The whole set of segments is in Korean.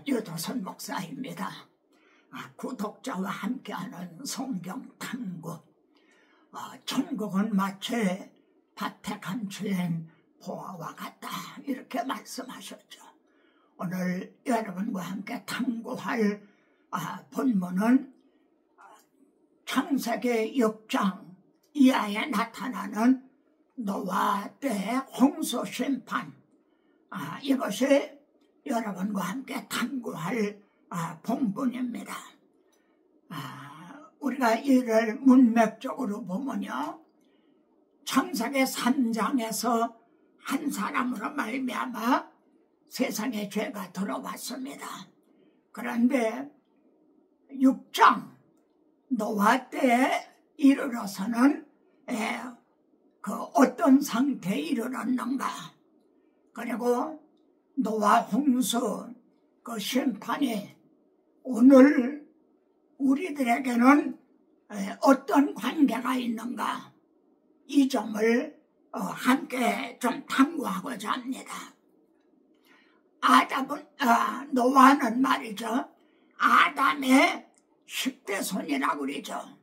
유도선 목사입니다. 구독자와 함께하는 성경탐구. 천국은 마치 밭에 감추인 보화와 같다, 이렇게 말씀하셨죠. 오늘 여러분과 함께 탐구할 본문은 창세기 6장 이하에 나타나는 노아 때의 홍수 심판, 이것이 여러분과 함께 탐구할 본문입니다. 우리가 이를 문맥적으로 보면요, 창세기 3장에서 한 사람으로 말미암아 세상에 죄가 들어왔습니다. 그런데 6장 노아 때에 이르러서는 그 어떤 상태에 이르렀는가, 그리고 노아 홍수 그 심판이 오늘 우리들에게는 어떤 관계가 있는가, 이 점을 함께 좀 탐구하고자 합니다. 노아는 말이죠, 아담의 10대 손이라고 그러죠.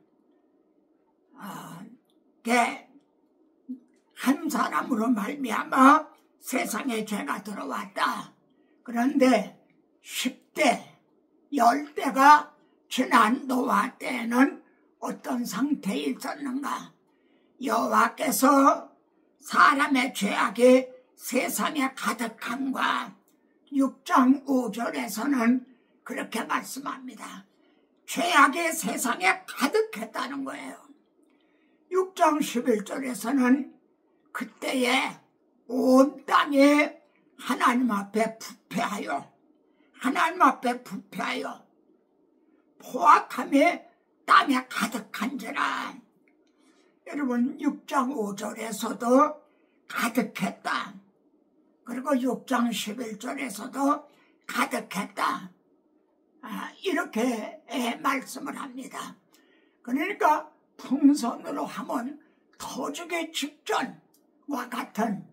한 사람으로 말미암아 세상에 죄가 들어왔다. 그런데 10대, 10대가 지난 노아 때에는 어떤 상태에 있었는가? 여호와께서 사람의 죄악이 세상에 가득함과 6장 5절에서는 그렇게 말씀합니다. 죄악이 세상에 가득했다는 거예요. 6장 11절에서는 그때에 온 땅이 하나님 앞에 부패하여 포악함이 땅에 가득한지라. 여러분, 6장 5절에서도 가득했다. 그리고 6장 11절에서도 가득했다. 이렇게 말씀을 합니다. 그러니까 풍선으로 하면 터지기 직전과 같은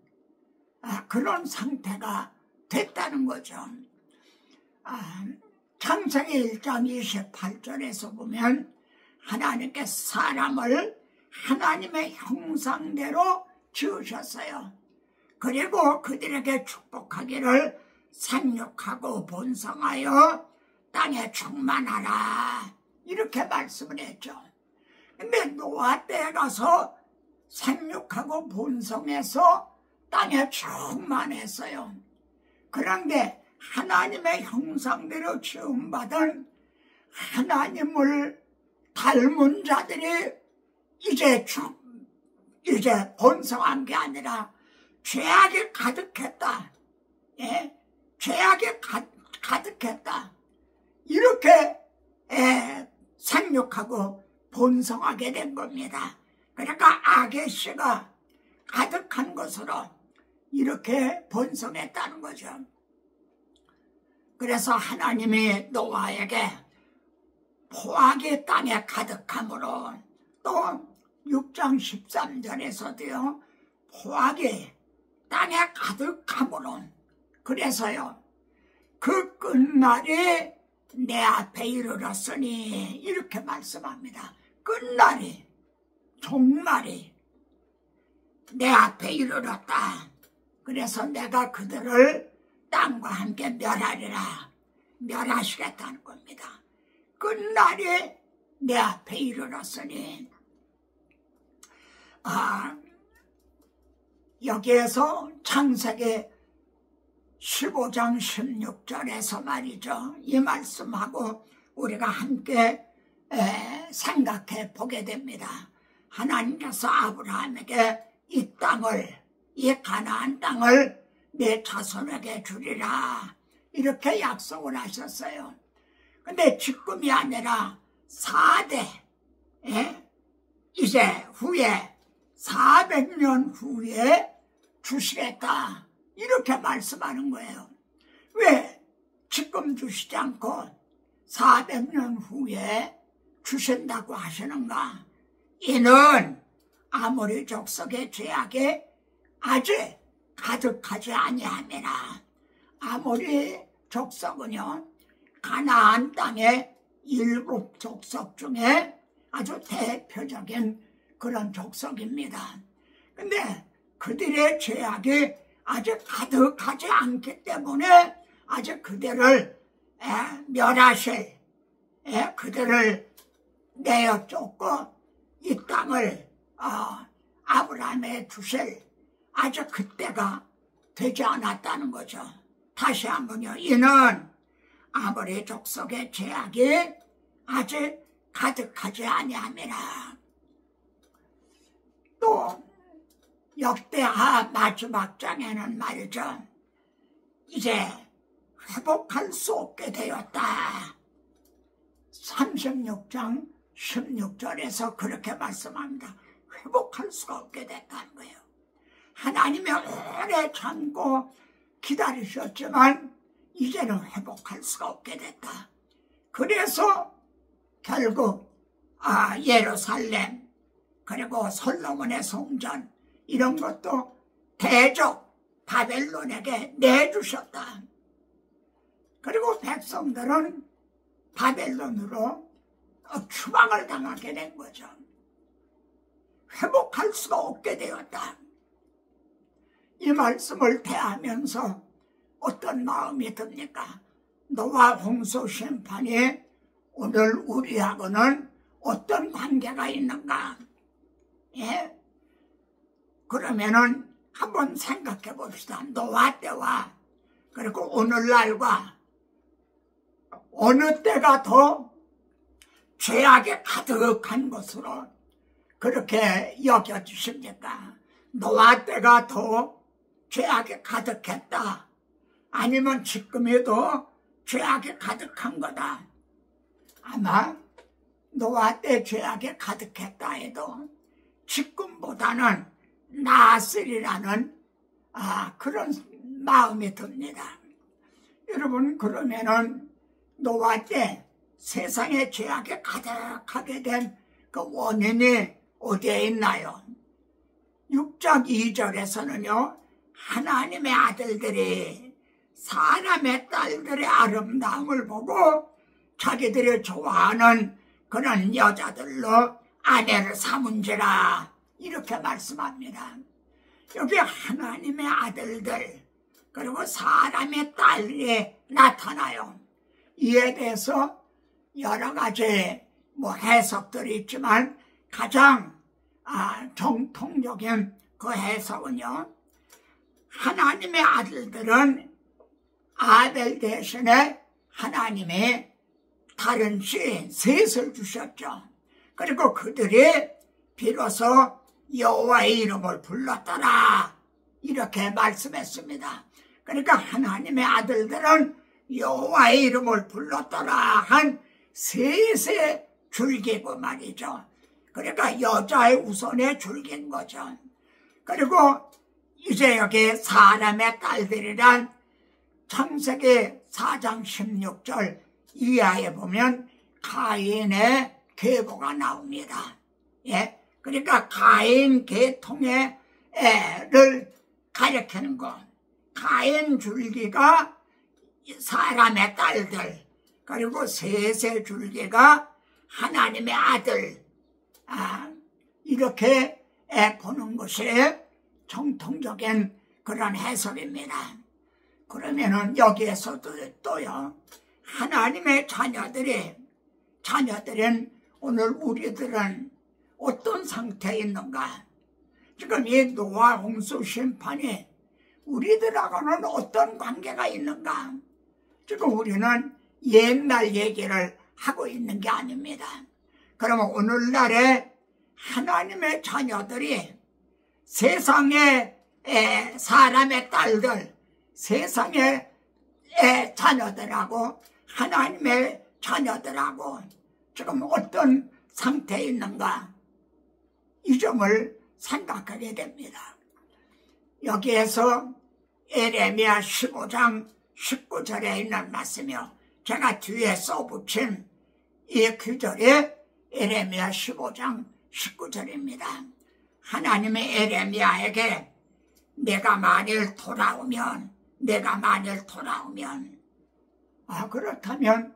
그런 상태가 됐다는 거죠. 창세기 1장 28절에서 보면 하나님께 사람을 하나님의 형상대로 지으셨어요. 그리고 그들에게 축복하기를 생육하고 번성하여 땅에 충만하라, 이렇게 말씀을 했죠. 근데 노아 때에 가서 생육하고 번성해서 땅에 충만했어요. 그런데 하나님의 형상대로 지음받은 하나님을 닮은 자들이 이제 번성한 게 아니라 죄악이 가득했다. 죄악이 가득했다. 이렇게 생육하고 번성하게 된 겁니다. 그러니까 악의 씨가 가득한 것으로 이렇게 번성했다는 거죠. 그래서 하나님이 노아에게 포악이 땅에 가득함으로, 또 6장 13절에서도요, 포악이 땅에 가득함으로, 그래서요, 그 끝날이 내 앞에 이르렀으니, 이렇게 말씀합니다. 끝날이, 종말이 내 앞에 이르렀다. 그래서 내가 그들을 땅과 함께 멸하시겠다는 겁니다. 끝날이 내 앞에 이르렀으니. 여기에서 창세기 15장 16절에서 말이죠, 이 말씀하고 우리가 함께 생각해 보게 됩니다. 하나님께서 아브라함에게 이 땅을, 이 가나안 땅을 내 자손에게 주리라, 이렇게 약속을 하셨어요. 근데 지금이 아니라 4대, 이제 후에 400년 후에 주시겠다, 이렇게 말씀하는 거예요. 왜 지금 주시지 않고 400년 후에 주신다고 하시는가? 이는 아모리 족속의 죄악이 아직 가득하지 아니함이라. 아모리 족속은요, 가나안 땅의 7 족속 중에 아주 대표적인 그런 족속입니다. 근데 그들의 죄악이 아주 가득하지 않기 때문에 아주 그들을 멸하실, 그들을 내어 쫓고 이 땅을 아브라함에 주실 아주 그때가 되지 않았다는 거죠. 다시 한번요. 이는 아모리 족속의 죄악이 아직 가득하지 아니함이라. 또 역대하 마지막 장에는 말이죠. 이제 회복할 수 없게 되었다. 36장 16절에서 그렇게 말씀합니다. 회복할 수가 없게 됐다는 거예요. 하나님이 오래 참고 기다리셨지만 이제는 회복할 수가 없게 됐다. 그래서 결국 예루살렘 그리고 솔로몬의 성전 이런 것도 대적 바벨론에게 내주셨다. 그리고 백성들은 바벨론으로 추방을 당하게 된 거죠. 회복할 수가 없게 되었다. 이 말씀을 대하면서 어떤 마음이 듭니까? 노아 홍수 심판이 오늘 우리하고는 어떤 관계가 있는가? 예? 그러면은 한번 생각해 봅시다. 노아 때와 그리고 오늘날과 어느 때가 더 죄악에 가득한 것으로 그렇게 여겨주십니까? 노아 때가 더 죄악에 가득했다. 아니면 지금에도 죄악에 가득한 거다. 아마 노아 때 죄악에 가득했다 해도 지금보다는 나았으리라는 그런 마음이 듭니다. 여러분, 그러면은 노아 때 세상에 죄악에 가득하게 된 그 원인이 어디에 있나요? 6장 2절에서는요, 하나님의 아들들이 사람의 딸들의 아름다움을 보고 자기들이 좋아하는 그런 여자들로 아내를 삼은지라 이렇게 말씀합니다. 여기 하나님의 아들들 그리고 사람의 딸이 나타나요. 이에 대해서 여러 가지 해석들이 있지만 가장 정통적인 그 해석은요, 하나님의 아들들은 아벨 대신에 하나님이 다른 신 셋을 주셨죠. 그리고 그들이 비로소 여호와의 이름을 불렀더라 이렇게 말씀했습니다. 그러니까 하나님의 아들들은 여호와의 이름을 불렀더라 한 셋의 줄기고 말이죠. 그러니까 여자의 우선의 줄기인 거죠. 그리고 이제 여기 사람의 딸들이란 창세기 4장 16절 이하에 보면 가인의 계보가 나옵니다. 예, 그러니까 가인 계통의 애를 가리키는 것. 가인 줄기가 사람의 딸들, 그리고 셋의 줄기가 하나님의 아들, 이렇게 보는 것이 정통적인 그런 해석입니다. 그러면은 여기에서도 또요, 하나님의 자녀들은 오늘 우리들은 어떤 상태에 있는가? 지금 이 노아 홍수 심판이 우리들하고는 어떤 관계가 있는가? 지금 우리는 옛날 얘기를 하고 있는 게 아닙니다. 그러면 오늘날에 하나님의 자녀들이 세상의 사람의 딸들, 세상의 자녀들하고 하나님의 자녀들하고 지금 어떤 상태에 있는가? 이 점을 생각하게 됩니다. 여기에서 에레미야 15장 19절에 있는 말씀이요, 제가 뒤에 써붙인 이 구절이 에레미야 15장 19절입니다. 하나님의 에레미야에게 내가 만일 돌아오면 그렇다면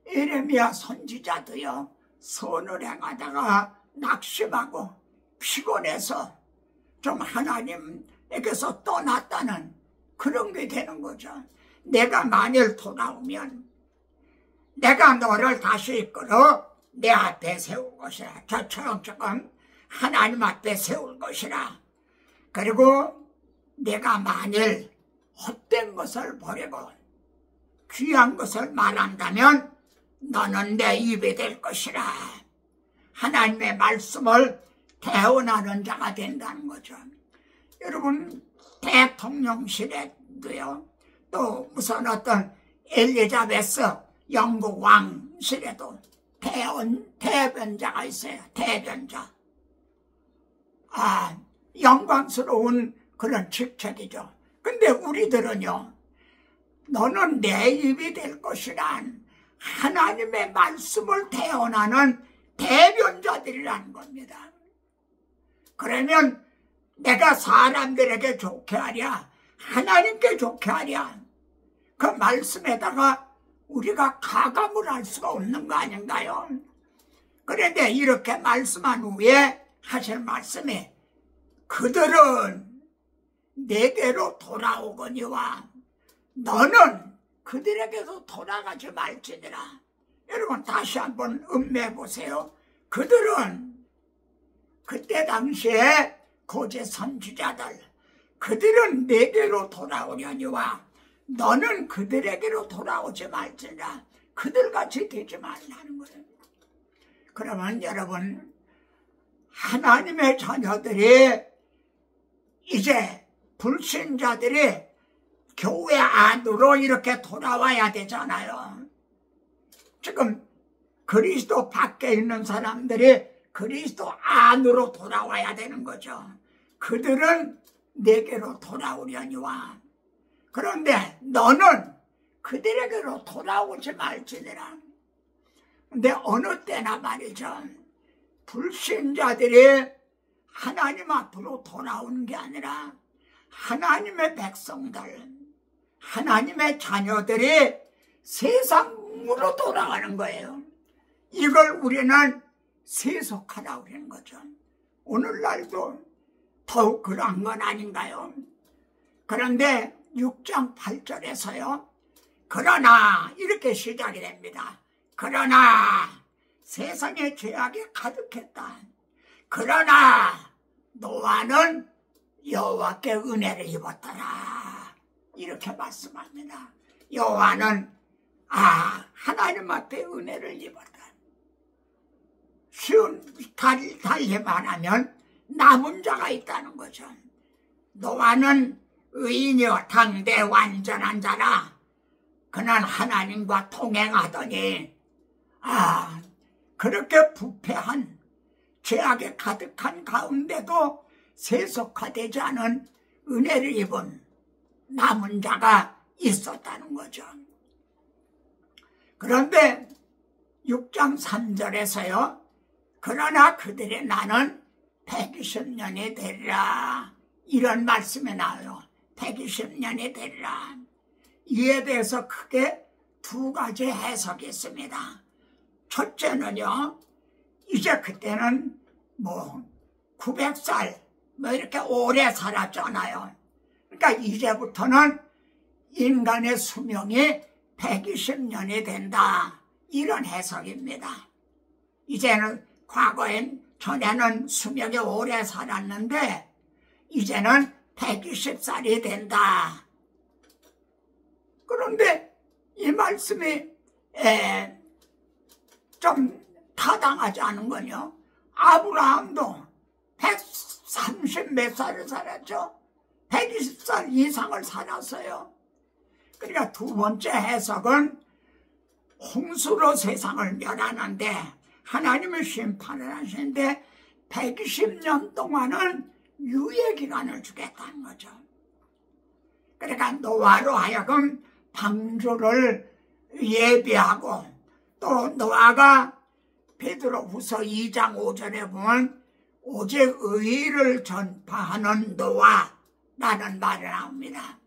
예레미야 선지자도요, 선을 행하다가 낙심하고 피곤해서 좀 하나님에게서 떠났다는 그런 게 되는 거죠. 내가 만일 돌아오면 내가 너를 다시 이끌어 내 앞에 세울 것이라. 저처럼 조금 하나님 앞에 세울 것이라. 그리고 내가 만일 헛된 것을 버리고 귀한 것을 말한다면 너는 내 입이 될 것이라. 하나님의 말씀을 대언하는 자가 된다는 거죠. 여러분, 대통령실에도요, 또 무슨 어떤 엘리자베스 영국 왕실에도 대변자가 있어요. 대변자. 영광스러운 그런 직책이죠. 근데 우리들은요, 너는 내 입이 될 것이란 하나님의 말씀을 대언하는 대변자들이라는 겁니다. 그러면 내가 사람들에게 좋게 하랴, 하나님께 좋게 하랴, 그 말씀에다가 우리가 가감을 할 수가 없는 거 아닌가요? 그런데 이렇게 말씀한 후에 하실 말씀이 그들은 내게로 돌아오거니와 너는 그들에게도 돌아가지 말지니라. 여러분, 다시 한번 음미해 보세요. 그들은 그때 당시에 고대 선지자들, 그들은 내게로 돌아오려니와 너는 그들에게로 돌아오지 말지니라. 그들같이 되지 말라는 거예요. 그러면 여러분, 하나님의 자녀들이 이제 불신자들이 교회 안으로 이렇게 돌아와야 되잖아요. 지금 그리스도 밖에 있는 사람들이 그리스도 안으로 돌아와야 되는 거죠. 그들은 내게로 돌아오려니와 그런데 너는 그들에게로 돌아오지 말지니라. 근데 어느 때나 말이죠, 불신자들이 하나님 앞으로 돌아오는 게 아니라 하나님의 백성들, 하나님의 자녀들이 세상으로 돌아가는 거예요. 이걸 우리는 세속하라고 그러는 거죠. 오늘날도 더욱 그런 건 아닌가요? 그런데 6장 8절에서요. 그러나 이렇게 시작이 됩니다. 그러나 세상에 죄악이 가득했다. 그러나 노아는 여호와께 은혜를 입었더라. 이렇게 말씀합니다. 여호와는 하나님 앞에 은혜를 입었다. 쉬운 달리 말하면 남은 자가 있다는 거죠. 노아는 의인이요 당대 완전한 자라. 그는 하나님과 통행하더니 그렇게 부패한 죄악에 가득한 가운데도 세속화되지 않은 은혜를 입은 남은 자가 있었다는 거죠. 그런데 6장 3절에서요. 그러나 그들의 나는 120년이 되리라. 이런 말씀이 나와요. 120년이 되리라. 이에 대해서 크게 두 가지 해석이 있습니다. 첫째는요. 이제 그때는 900살 이렇게 오래 살았잖아요. 그러니까 이제부터는 인간의 수명이 120년이 된다. 이런 해석입니다. 이제는 전에는 수명이 오래 살았는데 이제는 120살이 된다. 그런데 이 말씀이 좀 타당하지 않은 건요. 아브라함도 130 몇 살을 살았죠. 120살 이상을 살았어요. 그러니까 두 번째 해석은 홍수로 세상을 멸하는데 하나님의 심판을 하시는데 120년 동안은 유예기간을 주겠다는 거죠. 그러니까 노아로 하여금 방주를 예비하고 또 노아가 베드로후서 2장 5절에 보면 오직 의를 전파하는 노아라는 말이 나옵니다.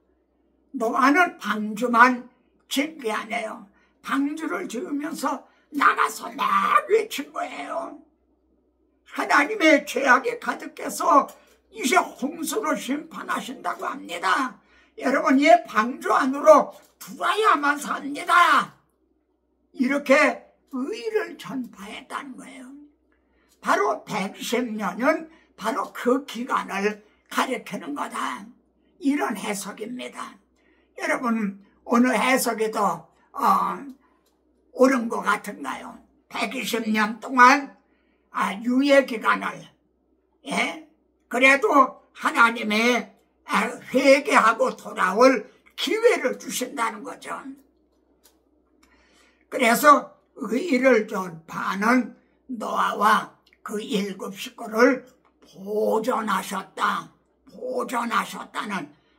노아는 방주만 짓게 하네요. 방주를 지으면서 나가서 막 외친 거예요. 하나님의 죄악이 가득해서 이제 홍수로 심판하신다고 합니다. 여러분, 이 방주 안으로 들어야만 삽니다. 이렇게 의를 전파했다는 거예요. 바로 120년은 바로 그 기간을 가리키는 거다. 이런 해석입니다. 여러분, 어느 해석이 더 옳은 것 같은가요? 120년 동안 유예 기간을, 그래도 하나님의 회개하고 돌아올 기회를 주신다는 거죠. 그래서 의를 전파하는 노아와 그 7 식구를 보존하셨다는,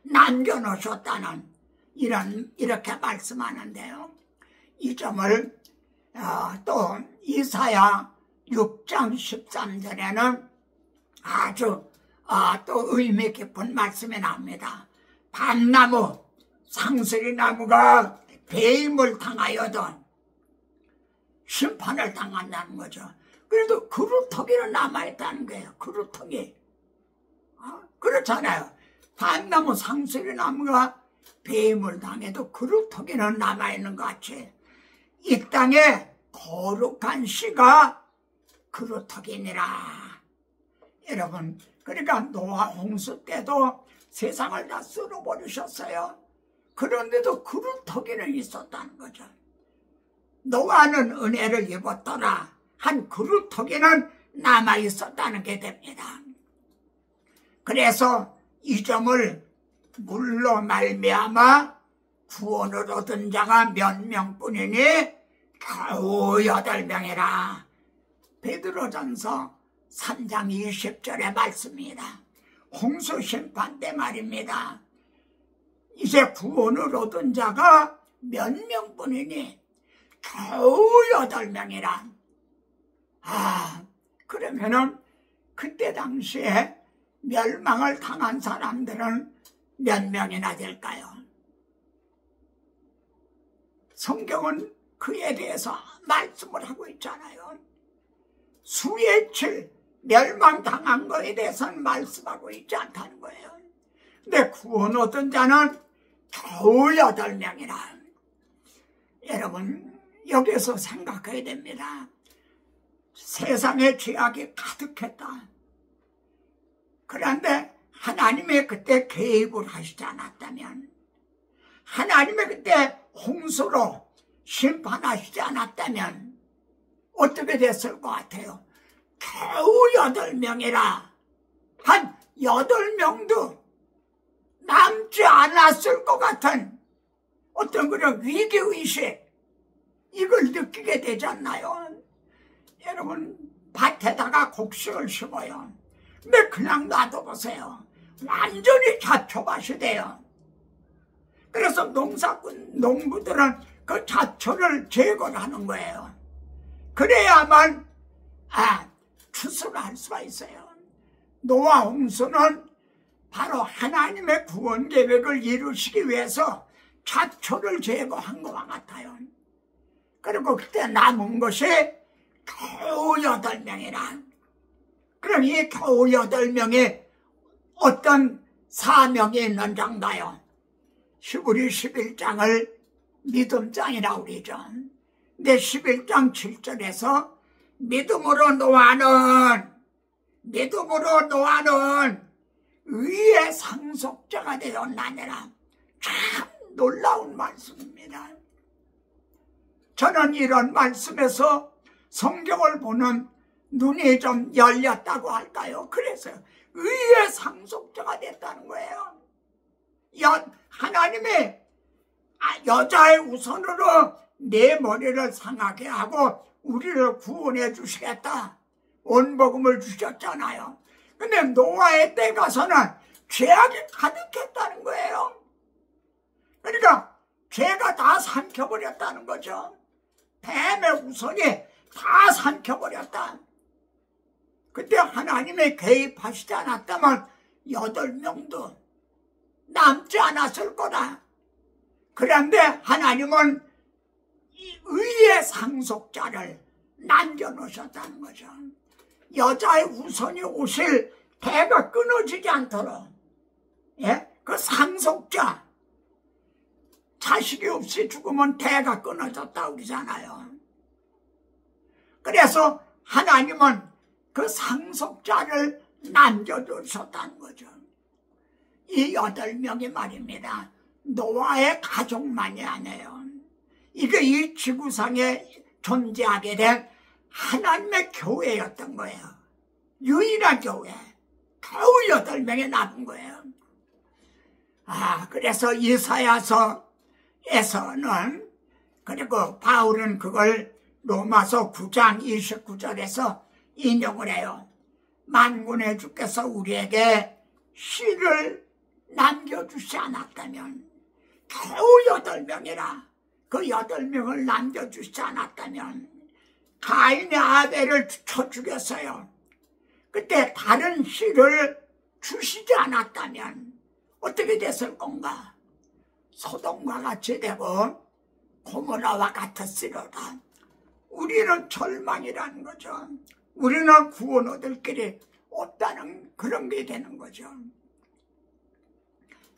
남겨놓으셨다는 이렇게 말씀하는데요. 이 점을 또 이사야 6장 13절에는 아주 또 의미 깊은 말씀이 나옵니다. 밤나무, 상수리나무가 배임을 당하여도 심판을 당한다는 거죠. 그래도 그루터기는 남아있다는 거예요. 그루터기. 그렇잖아요. 밤나무, 상수리나무가 배임을 당해도 그루터기는 남아있는 것 같이 이 땅에 거룩한 씨가 그루터기니라. 여러분, 그러니까 노아 홍수 때도 세상을 다 쓸어버리셨어요. 그런데도 그루터기는 있었다는 거죠. 노아는 은혜를 입었더라 한 그루터기는 남아있었다는 게 됩니다. 그래서 이 점을 물로 말미암아 구원을 얻은 자가 몇 명뿐이니 겨우 8명이라. 베드로전서 3장 20절의 말씀입니다. 홍수 심판 때 말입니다. 이제 구원을 얻은 자가 몇 명뿐이니 겨우 8명이라. 그러면은 그때 당시에 멸망을 당한 사람들은 몇 명이나 될까요? 성경은 그에 대해서 말씀을 하고 있잖아요. 수의7 멸망당한 거에 대해서는 말씀하고 있지 않다는 거예요. 근데 구원 얻은 자는 겨우 8명이라. 여러분, 여기서 생각해야 됩니다. 세상에 죄악이 가득했다. 그런데 하나님의 그때 개입을 하시지 않았다면, 하나님의 그때 홍수로 심판하시지 않았다면 어떻게 됐을 것 같아요? 겨우 8명이라. 한 8명도 남지 않았을 것 같은 어떤 그런 위기의식, 이걸 느끼게 되지 않나요? 여러분, 밭에다가 곡식을 심어요. 근데 그냥 놔둬보세요. 완전히 잡초밭이 돼요. 그래서 농부들은 그 잡초를 제거하는 거예요. 그래야만 추수를 할 수가 있어요. 노아 홍수는 바로 하나님의 구원 계획을 이루시기 위해서 잡초를 제거한 것과 같아요. 그리고 그때 남은 것이 겨우 8명이라. 그럼 이 겨우 8명이 어떤 사명이 있는 장가요? 히브리 11장을 믿음장이라고 그러죠. 근데 11장 7절에서 믿음으로 노아는 의의 상속자가 되었나니라. 참 놀라운 말씀입니다. 저는 이런 말씀에서 성경을 보는 눈이 좀 열렸다고 할까요? 그래서 의의 상속자가 됐다는 거예요. 하나님이 여자의 우선으로 내 머리를 상하게 하고 우리를 구원해 주시겠다. 원복음을 주셨잖아요. 근데 노아의 때 가서는 죄악이 가득했다는 거예요. 그러니까 죄가 다 삼켜버렸다는 거죠. 뱀의 우선이 다 삼켜버렸다. 그때 하나님의 개입하시지 않았다면 8명도 남지 않았을 거다. 그런데 하나님은 이 의의 상속자를 남겨놓으셨다는 거죠. 여자의 후손이 오실 대가 끊어지지 않도록, 예? 그 상속자, 자식이 없이 죽으면 대가 끊어졌다고 그러잖아요. 그래서 하나님은 그 상속자를 남겨두셨다는 거죠. 이 8명이 말입니다. 노아의 가족만이 아니에요. 이게 이 지구상에 존재하게 된 하나님의 교회였던 거예요. 유일한 교회. 겨우 8명이 남은 거예요. 그래서 이사야서에서는, 그리고 바울은 그걸 로마서 9장 29절에서 인용을 해요. 만군의 주께서 우리에게 씨를 남겨주지 않았다면, 겨우 8명이라 그 8명을 남겨주지 않았다면 가인의 아벨을 쳐 죽였어요. 그때 다른 씨를 주시지 않았다면 어떻게 됐을 건가? 소돔과 같이 되고 고모라와 같았으리로다. 우리는 절망이라는 거죠. 우리는 구원 얻을 길이 없다는 그런 게 되는 거죠.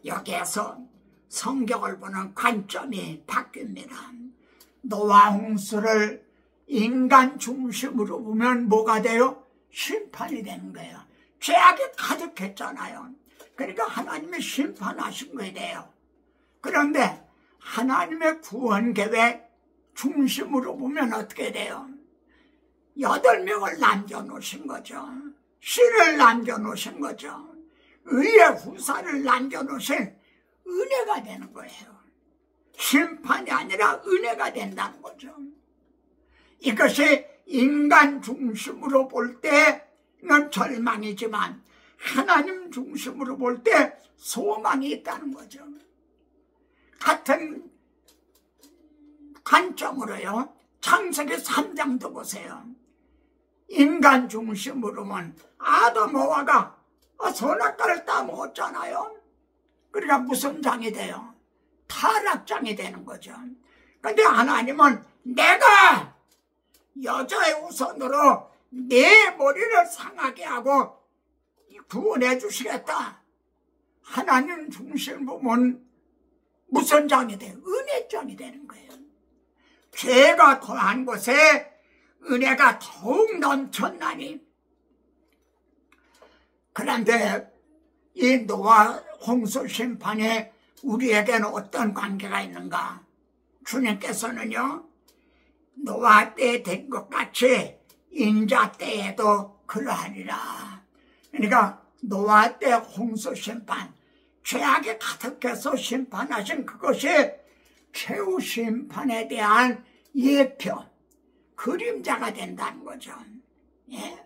여기에서 성경을 보는 관점이 바뀝니다. 노아 홍수를 인간 중심으로 보면 뭐가 돼요? 심판이 되는 거예요. 죄악이 가득했잖아요. 그러니까 하나님이 심판하신 거에 돼요. 그런데 하나님의 구원 계획 중심으로 보면 어떻게 돼요? 8명을 남겨놓으신 거죠. 씨를 남겨놓으신 거죠. 의의 후사를 남겨놓으신 은혜가 되는 거예요. 심판이 아니라 은혜가 된다는 거죠. 이것이 인간 중심으로 볼 때는 절망이지만 하나님 중심으로 볼 때 소망이 있다는 거죠. 같은 관점으로요. 창세기 3장도 보세요. 인간 중심으로는 아담 하와가 선악과를 따먹었잖아요. 그러니까 무슨 장이 돼요? 타락장이 되는 거죠. 그런데 하나님은 내가 여자의 우선으로 내 머리를 상하게 하고 구원해 주시겠다. 하나님 중심 보면 무슨 장이 돼요? 은혜장이 되는 거예요. 죄가 더한 곳에 은혜가 더욱 넘쳤나니. 그런데 이 노아 홍수 심판에 우리에게는 어떤 관계가 있는가? 주님께서는요, 노아 때 된 것 같이 인자 때에도 그러하리라. 그러니까 노아 때 홍수 심판, 죄악이 가득해서 심판하신 그것이 최후 심판에 대한 예표, 그림자가 된다는 거죠. 예.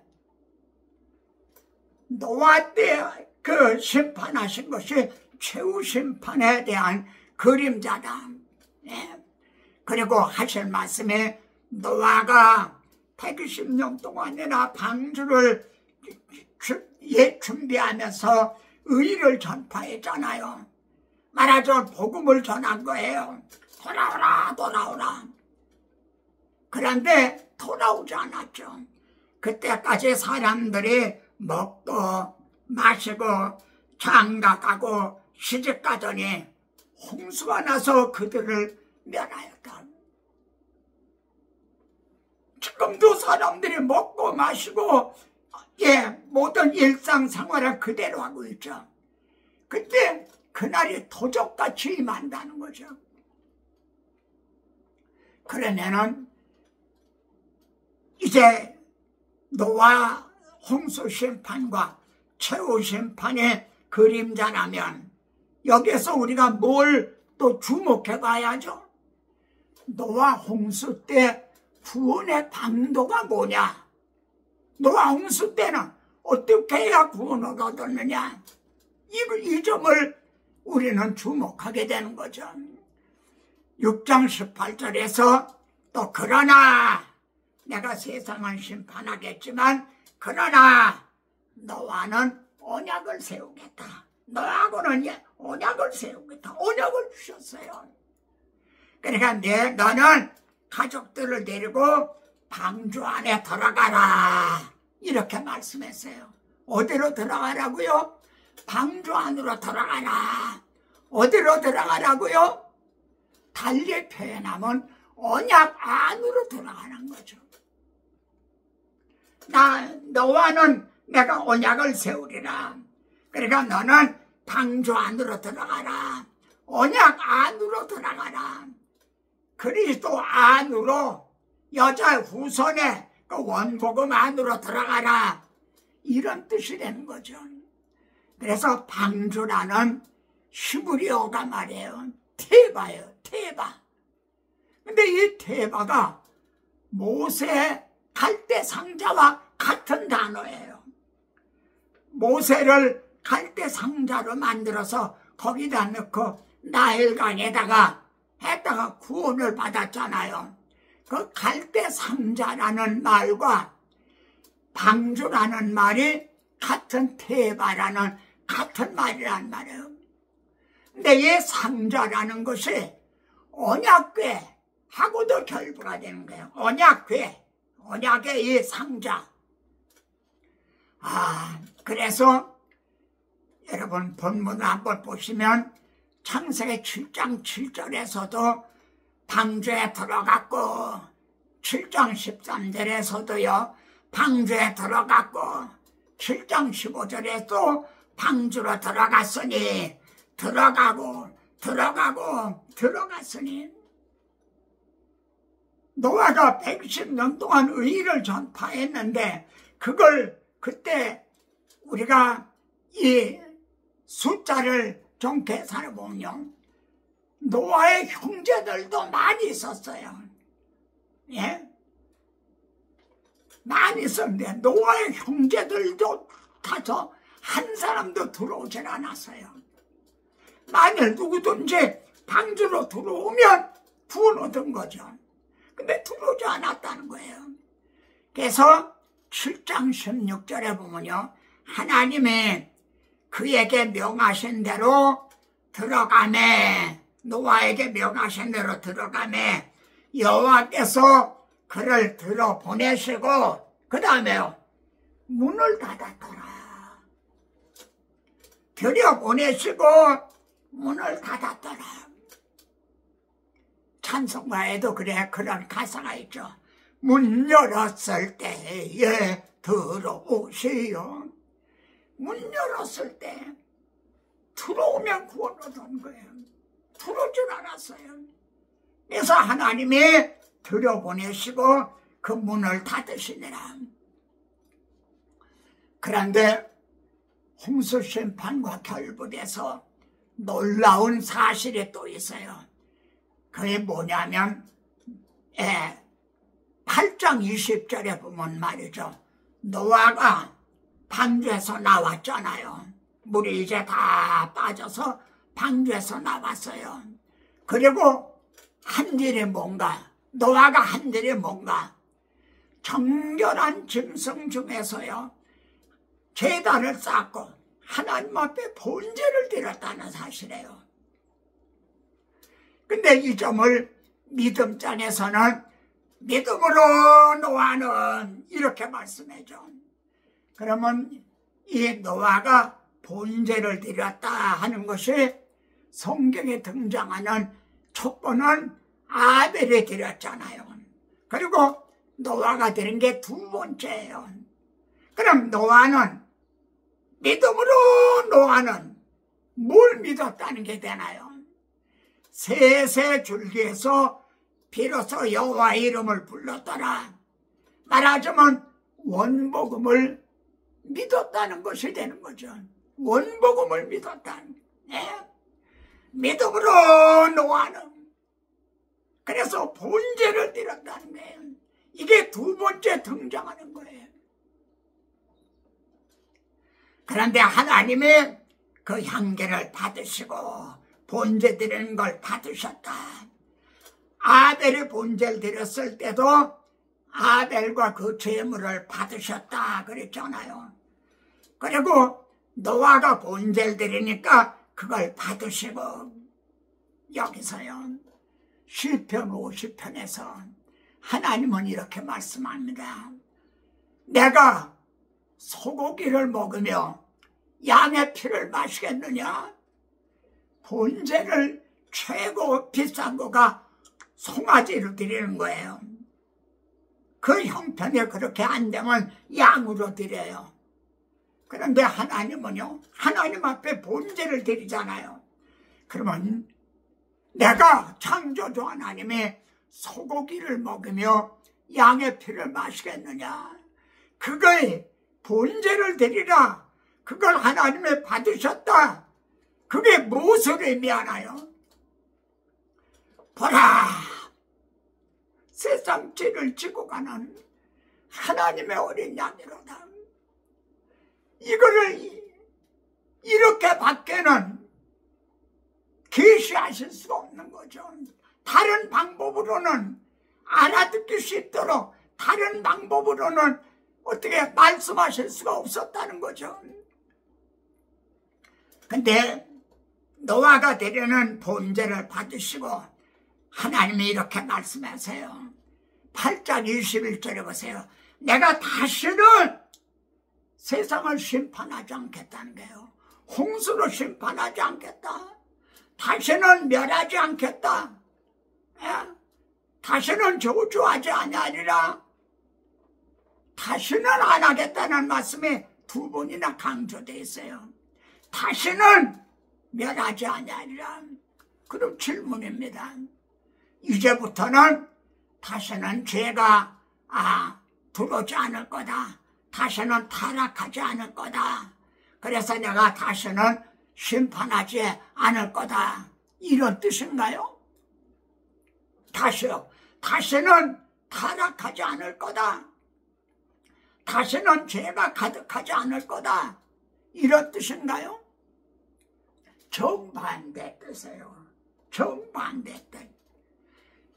노아 때 그 심판하신 것이 최후 심판에 대한 그림자다. 예. 그리고 하실 말씀에 노아가 120년 동안이나 방주를 준비하면서 의를 전파했잖아요. 말하자면 복음을 전한 거예요. 돌아오라, 돌아오라. 그런데 돌아오지 않았죠. 그때까지 사람들이 먹고 마시고 장가가고 시집가더니 홍수가 나서 그들을 멸하였다. 지금도 사람들이 먹고 마시고 모든 일상생활을 그대로 하고 있죠. 그때 그날이 도적같이 임한다는 거죠. 그러면은 이제 노아 홍수 심판과 최후 심판의 그림자라면 여기에서 우리가 뭘 또 주목해 봐야죠. 노아 홍수 때 구원의 방도가 뭐냐? 노아 홍수 때는 어떻게 해야 구원을 얻었느냐? 이 점을 우리는 주목하게 되는 거죠. 6장 18절에서 또 그러나 내가 세상을 심판하겠지만 그러나 너와는 언약을 세우겠다. 너하고는 언약을 세우겠다. 언약을 주셨어요. 그러니까 너는 가족들을 데리고 방주 안에 들어가라 이렇게 말씀했어요. 어디로 들어가라고요? 방주 안으로 들어가라. 어디로 들어가라고요? 달리 표현하면 언약 안으로 들어가는 거죠. 너와는 내가 언약을 세우리라. 그러니까 너는 방주 안으로 들어가라. 언약 안으로 들어가라. 그리스도 안으로, 여자 후손의 그 원복음 안으로 들어가라. 이런 뜻이 되는 거죠. 그래서 방주라는 히브리어가 말이에요. 테바예요. 테바. 근데 이 테바가 모세 갈대 상자와 같은 단어예요. 모세를 갈대 상자로 만들어서 거기다 넣고 나일강에다가 했다가 구원을 받았잖아요. 그 갈대 상자라는 말과 방주라는 말이 같은 테바라는 같은 말이란 말이에요. 근데 이 상자라는 것이 언약궤하고도 결부가 되는 거예요. 언약궤, 언약의 이 상자. 그래서 여러분 본문을 한번 보시면 창세기 7장 7절에서도 방주에 들어갔고 7장 13절에서도요 방주에 들어갔고 7장 15절에도 방주로 들어갔으니 들어갔으니 노아가 110년 동안 의의를 전파했는데 그걸 그때 우리가 이 숫자를 좀 계산해 보면 노아의 형제들도 많이 있었어요. 예? 많이 있었는데 노아의 형제들도 가서 한 사람도 들어오질 않았어요. 만일 누구든지 방주로 들어오면 구원 얻은 거죠. 근데 들어오지 않았다는 거예요. 그래서 7장 16절에 보면요 하나님이 그에게 명하신 대로 들어가매, 노아에게 명하신 대로 들어가매 여호와께서 그를 들어보내시고 그 다음에요 문을 닫았더라. 들여보내시고 문을 닫았더라. 찬송가에도 그런 가사가 있죠. 문 열었을 때에 들어오시오. 문 열었을 때 들어오면 구원 얻은 거예요. 들어오질 않았어요. 그래서 하나님이 들여보내시고 그 문을 닫으시니라. 그런데 홍수 심판과 결부돼서 놀라운 사실이 또 있어요. 그게 뭐냐면 8장 20절에 보면 말이죠. 노아가 방주에서 나왔잖아요. 물이 이제 다 빠져서 방주에서 나왔어요. 그리고 한 일이 뭔가, 노아가 한 일이 뭔가, 정결한 짐승 중에서요 제단을 쌓고 하나님 앞에 번제를 드렸다는 사실이에요. 근데 이 점을 믿음장에서는 믿음으로 노아는 이렇게 말씀해줘. 그러면 이 노아가 번제를 드렸다 하는 것이 성경에 등장하는 첫 번은 아벨이 드렸잖아요. 그리고 노아가 드린 게 두 번째예요. 그럼 노아는 뭘 믿었다는 게 되나요? 셋의 줄기에서 비로소 여호와의 이름을 불렀더라. 말하자면 원복음을 믿었다는 것이 되는 거죠. 원복음을 믿었다는. 믿음으로 노아는 그래서 번제를 드렸다는 거예요. 이게 두 번째 등장하는 거예요. 그런데 하나님이 그 향기를 받으시고 번제 드리는 걸 받으셨다. 아벨이 번제를 드렸을 때도 아벨과 그 제물을 받으셨다 그랬잖아요. 그리고 노아가 번제를 드리니까 그걸 받으시고 여기서요 시편 50편에서 하나님은 이렇게 말씀합니다. 내가 소고기를 먹으며 양의 피를 마시겠느냐? 본제를 최고 비싼 거가 송아지를 드리는 거예요. 그 형편이 그렇게 안 되면 양으로 드려요. 그런데 하나님은요, 하나님 앞에 본제를 드리잖아요. 그러면 내가 창조주 하나님이 소고기를 먹으며 양의 피를 마시겠느냐? 그거의 본제를 드리라. 그걸 하나님이 받으셨다. 그게 무엇을 의미하나요? 보라, 세상 죄를 지고 가는 하나님의 어린 양이로다. 이거를 이렇게 밖에는 계시하실 수가 없는 거죠. 다른 방법으로는 알아듣기 쉽도록 다른 방법으로는 어떻게 말씀하실 수가 없었다는 거죠. 근데 노아가 드리는 본제를 받으시고 하나님이 이렇게 말씀하세요. 8장 21절에 보세요. 내가 다시는 세상을 심판하지 않겠다는 거예요. 홍수로 심판하지 않겠다. 다시는 멸하지 않겠다. 다시는 저주하지 아니하리라. 다시는 안 하겠다는 말씀이 두 번이나 강조되어 있어요. 다시는 멸하지 아니하리라. 그럼 질문입니다. 이제부터는 다시는 죄가 들어오지 않을 거다. 다시는 타락하지 않을 거다. 그래서 내가 다시는 심판하지 않을 거다. 이런 뜻인가요? 다시요. 다시는 타락하지 않을 거다. 다시는 죄가 가득하지 않을 거다. 이런 뜻인가요? 정반대 뜻이에요. 정반대 뜻.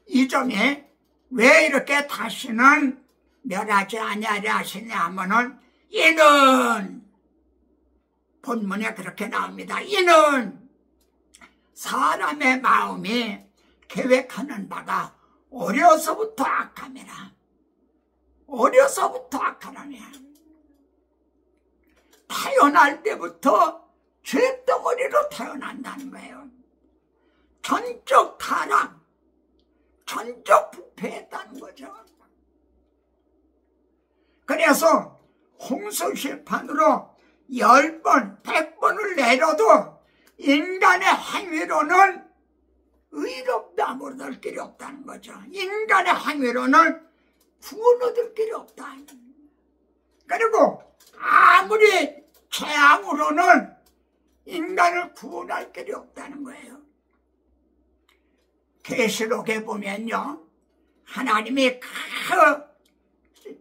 이 점에 왜 이렇게 다시는 멸하지 아니하려 하시냐 하면은 이는 본문에 그렇게 나옵니다. 이는 사람의 마음이 계획하는 바가 어려서부터 악함이라. 어려서부터 악하라며. 태어날 때부터 죄덩어리로 태어난다는 거예요. 전적 타락, 전적 부패했다는 거죠. 그래서 홍수심판으로 10번, 100번을 내려도 인간의 행위로는 의롭다함을 얻을 길이 없다는 거죠. 인간의 행위로는 구원 얻을 길이 없다. 그리고 아무리 재앙으로는 인간을 구원할 길이 없다는 거예요. 계시록에 보면요, 하나님이 그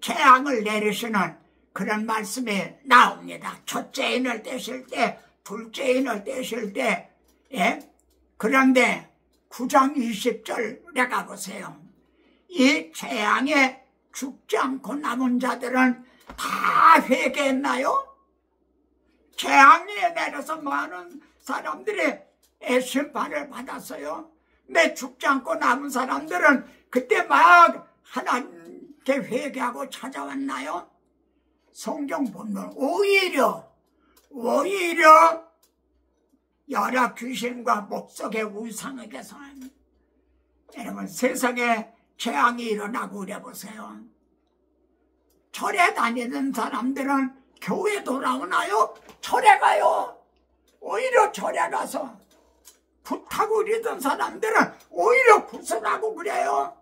재앙을 내리시는 그런 말씀이 나옵니다. 첫째 인을 떼실 때, 둘째 인을 떼실 때, 그런데 9장 20절에 가보세요. 이 재앙에 죽지 않고 남은 자들은 다 회개했나요? 재앙이 내려서 많은 사람들이 심판을 받았어요. 근데 죽지 않고 남은 사람들은 그때 막 하나님께 회개하고 찾아왔나요? 성경 본문 오히려 여러 귀신과 목석의 우상에게서 여러분 세상에 재앙이 일어나고 그래 보세요. 절에 다니는 사람들은 교회 돌아오나요? 절에 가요. 오히려 절에 가서 굿하고 그러던 사람들은 오히려 구슬하고 그래요.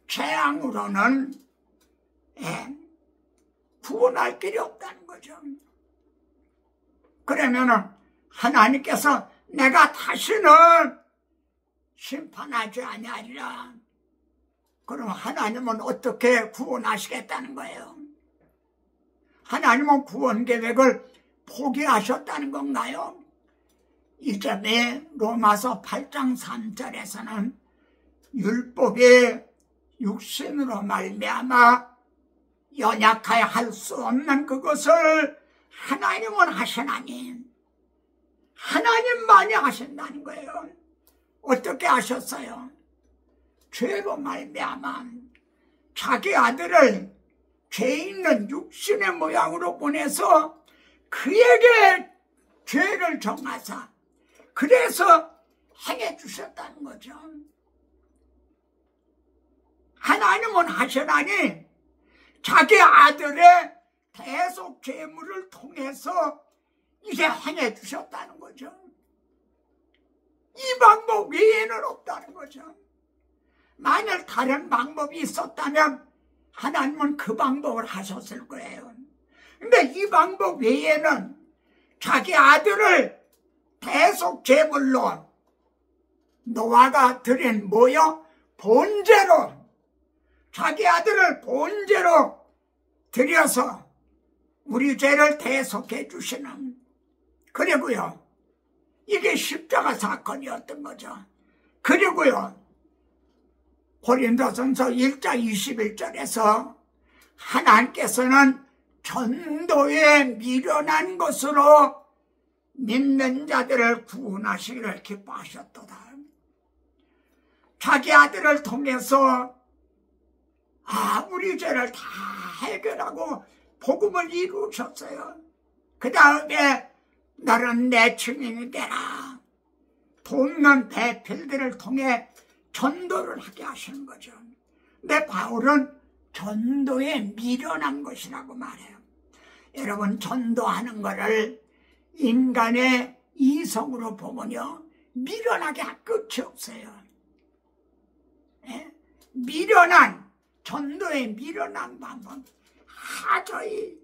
재앙으로는 구원할 길이 없다는 거죠. 그러면은 하나님께서 내가 다시는 심판하지 아니하리라. 그럼 하나님은 어떻게 구원하시겠다는 거예요? 하나님은 구원 계획을 포기하셨다는 건가요? 이 점에 로마서 8장 3절에서는 율법이 육신으로 말미암아 연약하여 할 수 없는 그것을 하나님은 하시나니 하나님만이 하신다는 거예요. 어떻게 하셨어요? 죄로 말미암아 자기 아들을 죄 있는 육신의 모양으로 보내서 그에게 죄를 정하사 그래서 행해 주셨다는 거죠. 하나님은 하시나니 자기 아들의 대속 제물을 통해서 이제 행해 주셨다는 거죠. 이 방법 외에는 없다는 거죠. 만약 다른 방법이 있었다면 하나님은 그 방법을 하셨을 거예요. 근데 이 방법 외에는 자기 아들을 대속 제물로 노아가 드린 뭐요? 번제로, 자기 아들을 번제로 드려서 우리 죄를 대속해 주시는, 그리고요 이게 십자가 사건이었던 거죠. 그리고요 고린도전서 1장 21절에서 하나님께서는 전도에 미련한 것으로 믿는 자들을 구원하시기를 기뻐하셨도다. 자기 아들을 통해서 우리 죄를 다 해결하고 복음을 이루셨어요. 그 다음에 너는 내 증인이 되라. 돕는 대필들을 통해 전도를 하게 하시는 거죠. 근데 바울은 전도에 미련한 것이라고 말해요. 여러분, 전도하는 거를 인간의 이성으로 보면요 미련하게 할 끝이 없어요. 미련한, 전도에 미련한 방법, 하저히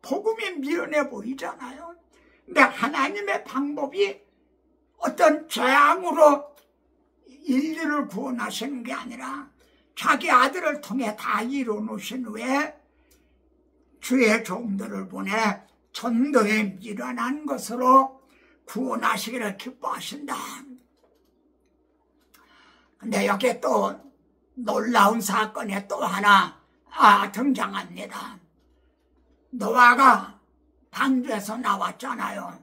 복음이 미련해 보이잖아요. 근데 하나님의 방법이 어떤 재앙으로 인류를 구원하시는 게 아니라 자기 아들을 통해 다 이루어 놓으신 후에 주의 종들을 보내 전도에 미련한 것으로 구원하시기를 기뻐하신다. 근데 여기에 또 놀라운 사건이 또 하나 등장합니다. 노아가 방주에서 나왔잖아요.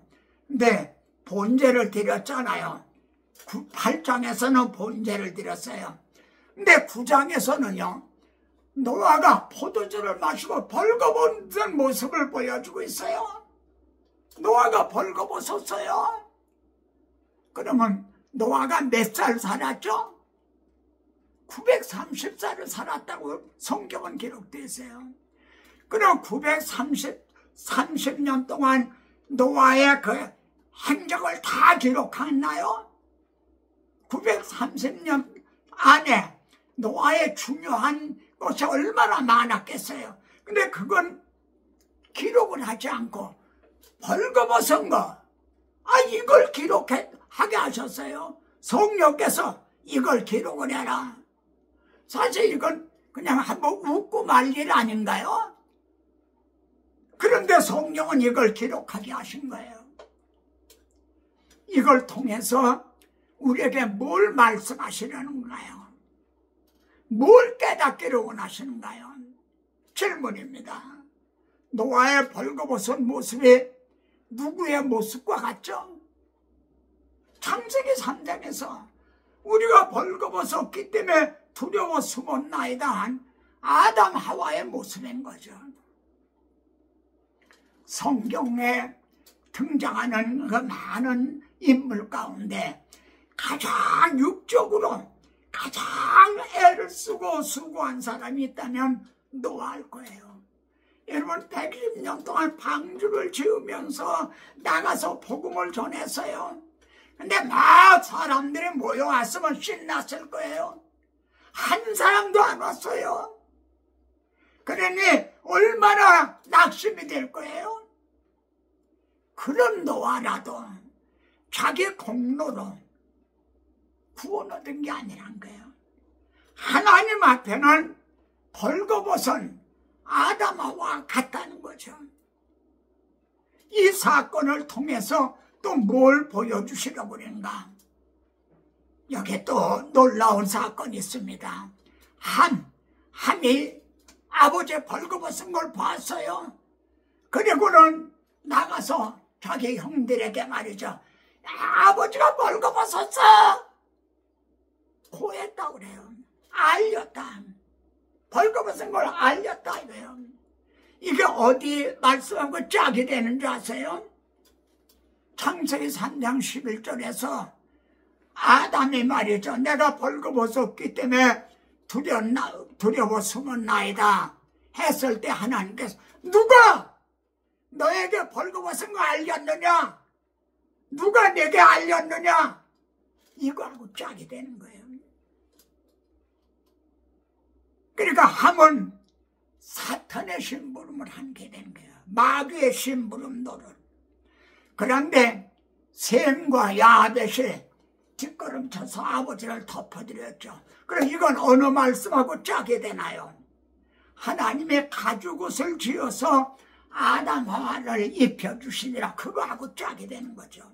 근데 번제를 드렸잖아요. 8장에서는 번제를 드렸어요. 근데 9장에서는요 노아가 포도주를 마시고 벌거벗은 모습을 보여주고 있어요. 노아가 벌거벗었어요. 그러면 노아가 몇 살 살았죠? 930살을 살았다고 성경은 기록되어 있어요. 그럼 930년 동안 노아의 그 행적을 다 기록했나요? 930년 안에 노아의 중요한 것이 얼마나 많았겠어요. 근데 그건 기록을 하지 않고 벌거벗은 거, 이걸 하게 하셨어요. 성령께서 이걸 기록을 해라. 사실 이건 그냥 한번 웃고 말 일 아닌가요? 그런데 성령은 이걸 기록하게 하신 거예요. 이걸 통해서 우리에게 뭘 말씀하시려는가요? 뭘 깨닫기를 원하시는가요? 질문입니다. 노아의 벌거벗은 모습이 누구의 모습과 같죠? 창세기 3장에서 우리가 벌거벗었기 때문에 두려워 숨었나이다 한 아담 하와의 모습인 거죠. 성경에 등장하는 그 많은 인물 가운데 가장 육적으로 가장 애를 쓰고 수고한 사람이 있다면 노아일 거예요. 여러분 120년 동안 방주를 지으면서 나가서 복음을 전했어요. 근데 막 사람들이 모여왔으면 신났을 거예요. 한 사람도 안 왔어요. 그러니 얼마나 낙심이 될 거예요. 그런 노아라도 자기 공로로 구원 얻은 게 아니란 거예요. 하나님 앞에는 벌거벗은 아담하와 같다는 거죠. 이 사건을 통해서 또 뭘 보여주시려고 그런가? 여기 또 놀라운 사건이 있습니다. 함이 아버지 벌거벗은 걸 봤어요. 그리고는 나가서 자기 형들에게 말이죠. 아버지가 벌거벗었어! 고했다고 그래요. 알렸다. 벌거벗은 걸 알렸다 이거예요. 이게 어디 말씀하고 짝이 되는 줄 아세요? 창세기 3장 11절에서 아담이 말이죠. 내가 벌거벗었기 때문에 두려워 숨었나이다 했을 때 하나님께서 누가 너에게 벌거벗은 거 알렸느냐? 누가 내게 알렸느냐? 이거하고 짝이 되는 거예요. 그러니까 함은 사탄의 심부름을 하게 되는 거예요. 마귀의 심부름 노릇. 그런데 셈과 야벳이 뒷걸음쳐서 아버지를 덮어드렸죠. 그럼 이건 어느 말씀하고 짝이 되나요? 하나님의 가죽옷을 지어서 아담 하와를 입혀주시니라 그거하고 짝이 되는 거죠.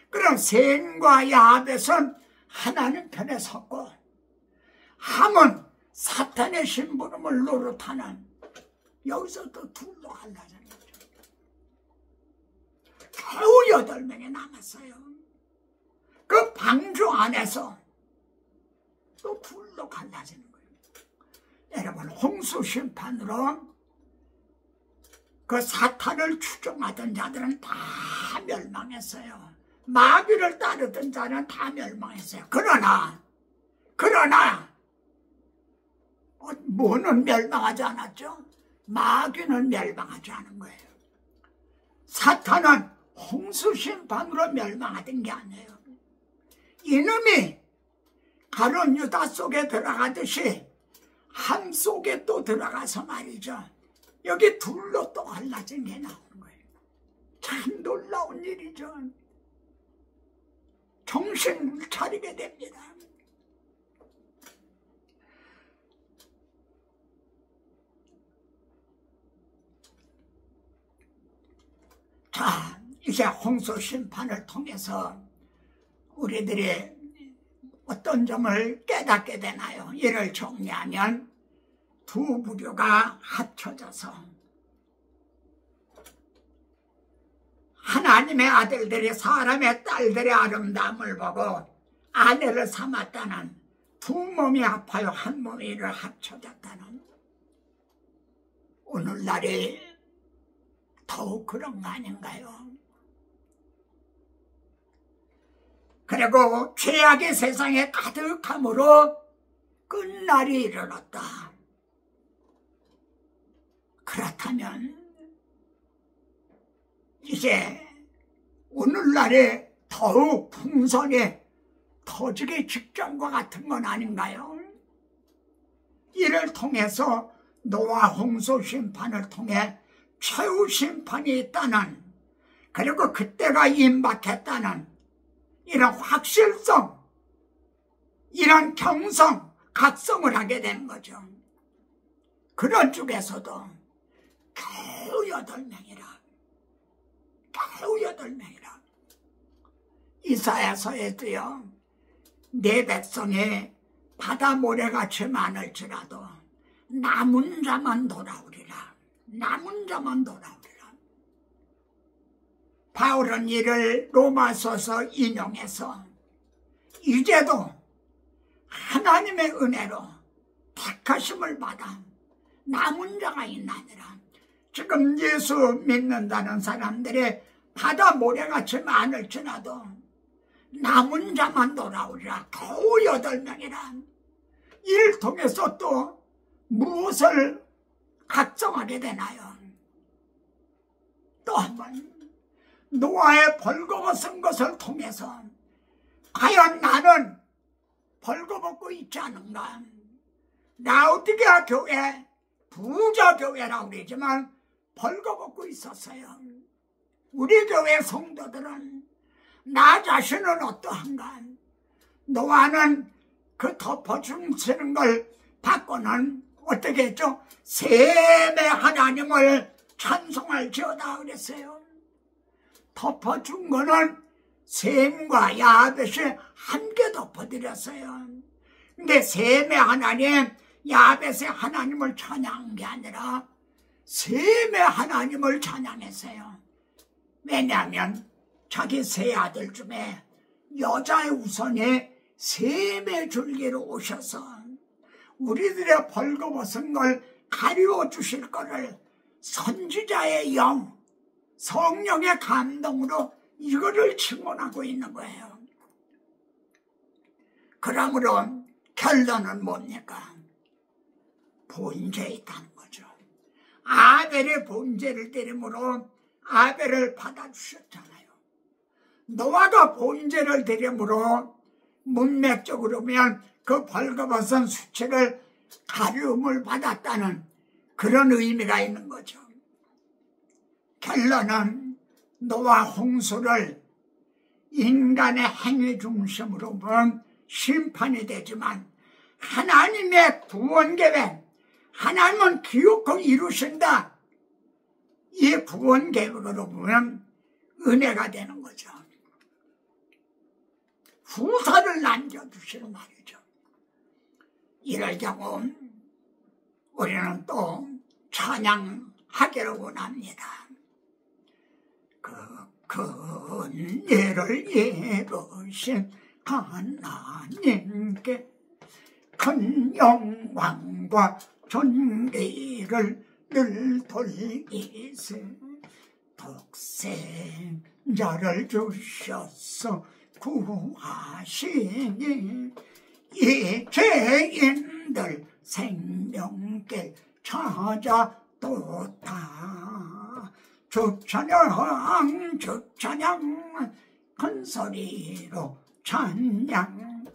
그럼 셈과 야벳은 하나님 편에 섰고 함은 사탄의 심부름을 노릇하는 여기서 또 둘로 갈라지는 거죠. 겨우 8명이 남았어요. 그 방주 안에서 또 둘로 갈라지는 거예요. 여러분 홍수 심판으로 그 사탄을 추종하던 자들은 다 멸망했어요. 마귀를 따르던 자는 다 멸망했어요. 그러나 뭐는 멸망하지 않았죠? 마귀는 멸망하지 않은 거예요. 사탄은 홍수 심판으로 멸망하던 게 아니에요. 이놈이 가룟 유다 속에 들어가듯이 함 속에 또 들어가서 말이죠. 여기 둘로 또 갈라진 게 나오는 거예요. 참 놀라운 일이죠. 정신을 차리게 됩니다. 자, 이제 홍수 심판을 통해서 우리들이 어떤 점을 깨닫게 되나요? 이를 정리하면 두 부류가 합쳐져서 하나님의 아들들이 사람의 딸들의 아름다움을 보고 아내를 삼았다는 두 몸이 합하여 한 몸이 이를 합쳐졌다는 오늘날이 더욱 그런 거 아닌가요? 그리고 죄악의 세상에 가득함으로 끝날이 이르렀다. 그렇다면 이제 오늘날에 더욱 풍성에 터지기 직전과 같은 건 아닌가요? 이를 통해서 노아 홍수 심판을 통해 최후 심판이 있다는, 그리고 그때가 임박했다는 이런 확실성, 이런 경성, 각성을 하게 된 거죠. 그런 중에서도 겨우 8명이라. 겨우 8명이라. 이사야서에도요, 내 백성이 바다 모래같이 많을지라도 남은 자만 돌아오리라. 남은 자만 돌아오리라. 바울은 이를 로마서서 인용해서 이제도 하나님의 은혜로 택하심을 받아 남은 자가 있나니라. 지금 예수 믿는다는 사람들이 바다 모래같이 많을지라도 남은 자만 돌아오리라. 겨우 8명이라. 이를 통해서 또 무엇을 각성하게 되나요? 또 한번 노아의 벌거벗은 것을 통해서 과연 나는 벌거벗고 있지 않은가? 라오디게아 교회, 부자 교회라고 그러지만 벌거벗고 있었어요. 우리 교회 성도들은 나 자신은 어떠한가? 노아는 그 덮어주시는 걸 받고는 어떻게 했죠? 셈의 하나님을 찬송할지어다 그랬어요. 덮어준 거는 셈과 야벳이 함께 덮어드렸어요. 근데 셈의 하나님, 야벳의 하나님을 찬양한 게 아니라 셈의 하나님을 찬양했어요. 왜냐하면 자기 세 아들 중에 여자의 우선이 셈의 줄기로 오셔서 우리들의 벌거벗은 걸 가리워 주실 거를 선지자의 영, 성령의 감동으로 이거를 증언하고 있는 거예요. 그러므로 결론은 뭡니까? 본죄에 있다는 거죠. 아벨의 본죄를 드림으로 아벨을 받아주셨잖아요. 노아가 본죄를 드림으로 문맥적으로 보면 그 벌거벗은 수치를 가려움을 받았다는 그런 의미가 있는 거죠. 결론은 노아 홍수를 인간의 행위 중심으로 본 심판이 되지만 하나님의 구원 계획, 하나님은 기어코 이루신다. 이 구원 계획으로 보면 은혜가 되는 거죠. 후사를 남겨두시는 말이죠. 이럴 경우 우리는 또 찬양하기를 원합니다. 그 은혜를 이루신 하나님께 큰 영광과 존귀를 늘 돌리세. 독생자를 주셔서 구하시니 이 죄인들 생명길 찾아도다. 주찬양 주찬양 큰 소리로 찬양,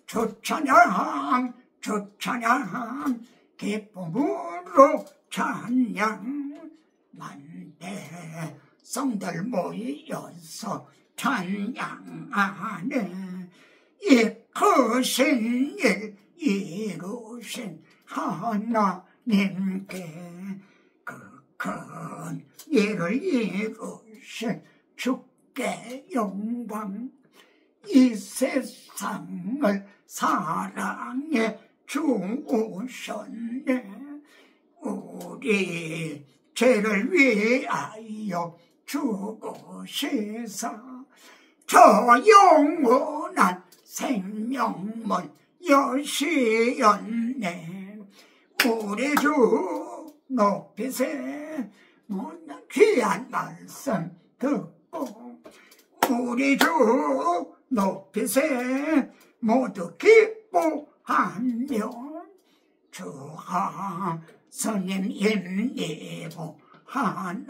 주찬양 주찬양 기쁨으로 찬양. 만대 성들 모여서 찬양하네. 이 크신 일 이루신 하나님께 그 큰 일을 이루신 주께 영광. 이 세상을 사랑해 주셨네. 우리 죄를 위하여 죽으시사 저 영원한 생명문 여시었네. 우리 주 높이세. 귀한 말씀 듣고 우리 주 높이세. 모두 기뻐하며 주하 스님 임리보 하나님께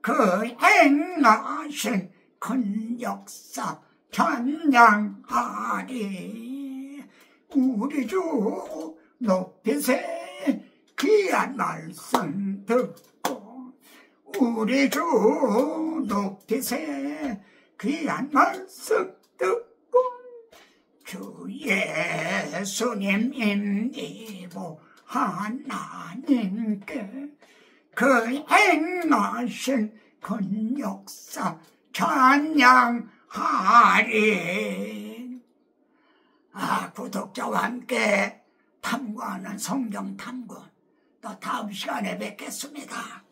그 행하신 큰 역사 찬양하리. 우리 주 높이세. 귀한 말씀 듣고 우리 주 높이세. 귀한 말씀 듣고 주 예수님 임리보 하나님께 그 행하신 큰 역사 찬양하리. 구독자와 함께 탐구하는 성경 탐구 또 다음 시간에 뵙겠습니다.